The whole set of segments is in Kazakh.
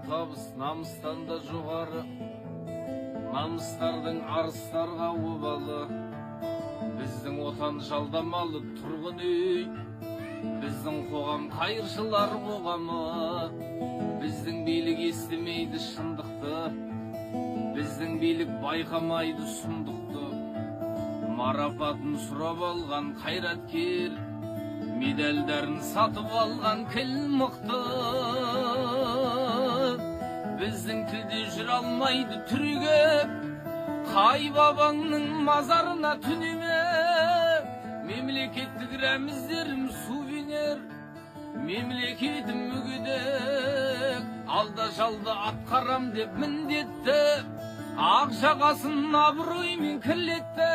табыс намыстан да жоғары, намыстардың арыстарға обалы. Біздің отан жалдамалы тұрғын үй, біздің қоғам қайыршылар қоғамы. Біздің билік естімейді шындықты, біздің билік байқамайды сұмдықты. Марапатын сұрап алған қайраткер, медальдарын сатып алған кіл мықты. Біздің тілде жүр алмайды түрегеп, қай бабаңның мазарына түнеме. Мемлекеттік рәміздерім сувенир, мемлекетім мүгедек. Алда жалда атқарам деп міндетті, ақ жағасын абыроймен кірлетті.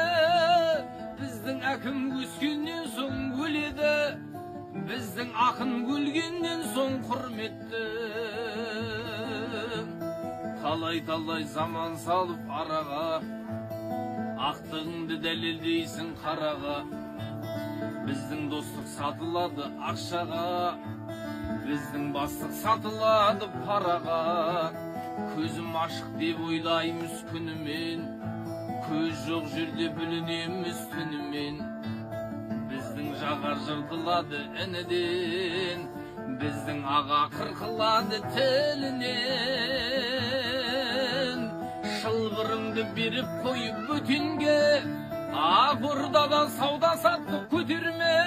Біздің әкім өскеннен соң өледі, біздің ақын өлгеннен соң құрметті. Талай заман салып араға, ақтығыңды дәлелдейсің қараға. Біздің достық сатылады ақшаға, біздің бастық сатылады параға. Көзім ашық деп ойлаймыз күнімен, көз жоқ жерде бүлінеміз түнімен. Біздің жаға жыртылады ініден, біздің аға қырқылады тілінен. Шылбырымды беріп қойып бөтенге, ақ ордадан сауда саттық көтерме.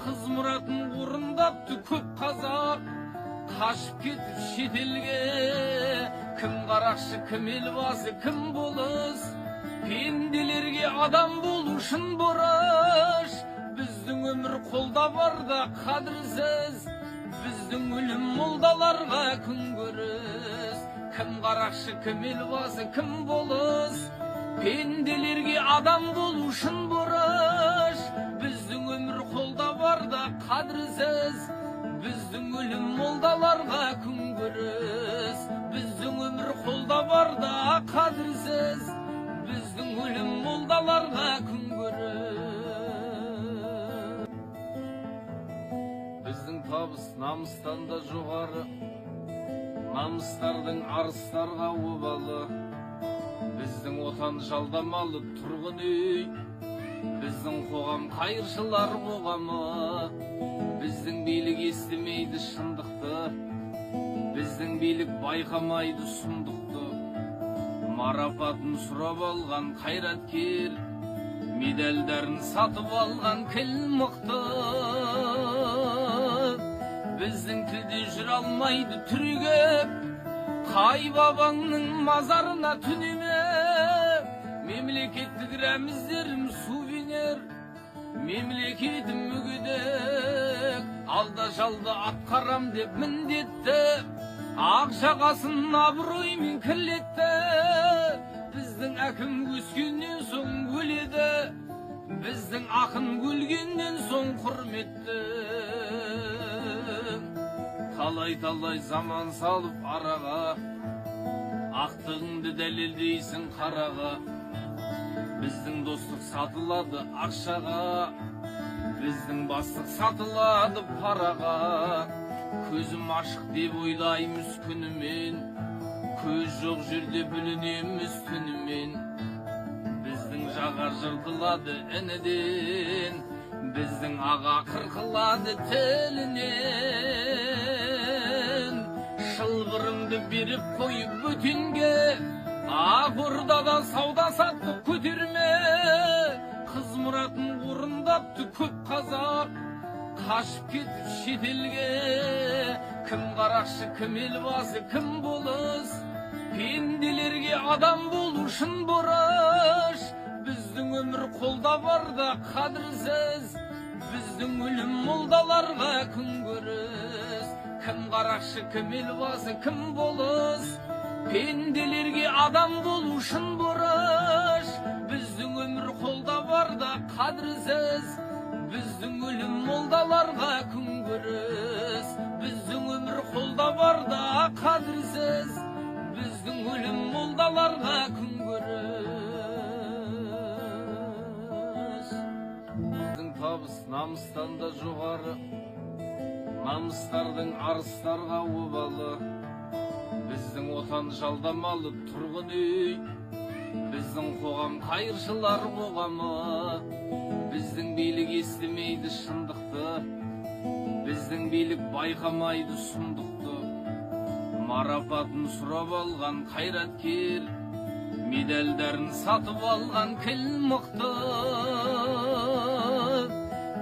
Қыз мұратын орындапты көп қазақ, қашып кетіп шетелге. Кім қарақшы, кім елбасы, кім болыс, пенделерге адам болу шын борыш. Біздің өмір қолда барда қадірсіз, біздің өлім молдаларға күн көріс. Кім қарақшы, кім елбасы, кім болыс, пенделерге адам болу шын борыш. Біздің өмір қолда барда қадірсіз, біздің өлім молдаларға күн көріс. Біздің өмір қолда барда қадірсіз, біздің өлім молдаларға күн көріс. Біздің табыс намыстан да жоғары, намыстардың арыстарға обалы. Біздің отан жалдамалы тұрғын үй, біздің қоғам қайыршылар қоғамы. Біздің билік естімейді шындықты, біздің билік байқамайды сұмдықты. Марапатын сұрап алған қайраткер, медальдарын сатып алған кіл мықты. Біздің тілде жүр алмайды түрегеп, қай бабаңның мазарына түнеме. Мемлекеттік рәміздерім сувенир, мемлекетім мүгедек. Алда жалда атқарам деп міндетті, ақ жағасын абыроймен кірлетті. Біздің әкім өскеннен соң өледі, біздің ақын өлгеннен соң құрметті. Талай заман салып араға, ақтығыңды дәлелдейсің қараға. Біздің достық сатылады ақшаға, біздің бастық сатылады параға. Көзім ашық деп ойлаймыз күнімен, көз жоқ жерде бүлінеміз түнімен. Біздің жаға жыртылады ініден, біздің аға қырқылады тілінен. Шылбырымды беріп қойып бөтенге, ақ ордадан сауда саттық көтерме. Қыз мұратын орындапты көп қазақ, қашып кетіп шетелге. Кім қарақшы, кім елбасы, кім болыс, пенделерге адам болу шын борыш. Біздің өмір қолда барда қадірсіз, біздің өлім молдаларға күн көріс. Кім қарақшы, кім елбасы, кім болыс, пенделерге адам болу шын борыш. Біздің өмір қолда барда қадірсіз, біздің өлім молдаларға күн көріс. Біздің өмір қолда барда қадірсіз, біздің өлім молдаларға күн көріс. Біздің табыс намыстан да жоғары, намыстардың арыстарға обалы. Біздің отан жалдамалы тұрғын үй, біздің қоғам қайыршылар қоғамы, біздің билік естімейді шындықты, біздің билік байқамайды сұмдықты. Марапатын сұрап алған қайраткер, медальдарын сатып алған кіл мықты.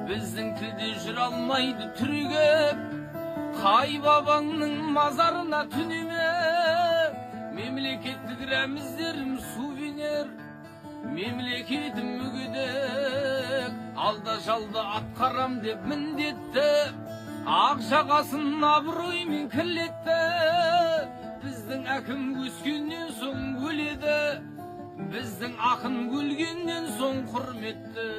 Біздің тілде жүр алмайды түрегеп, қай бабаңның мазарына түнеме. Мемлекеттік рәміздерім сувенир, мемлекетім мүгедек, алда жалда атқарам деп міндетті, ақ жағасын абыроймен кірлетті. Біздің әкім өскеннен соң өледі, біздің ақын өлгеннен соң құрметті.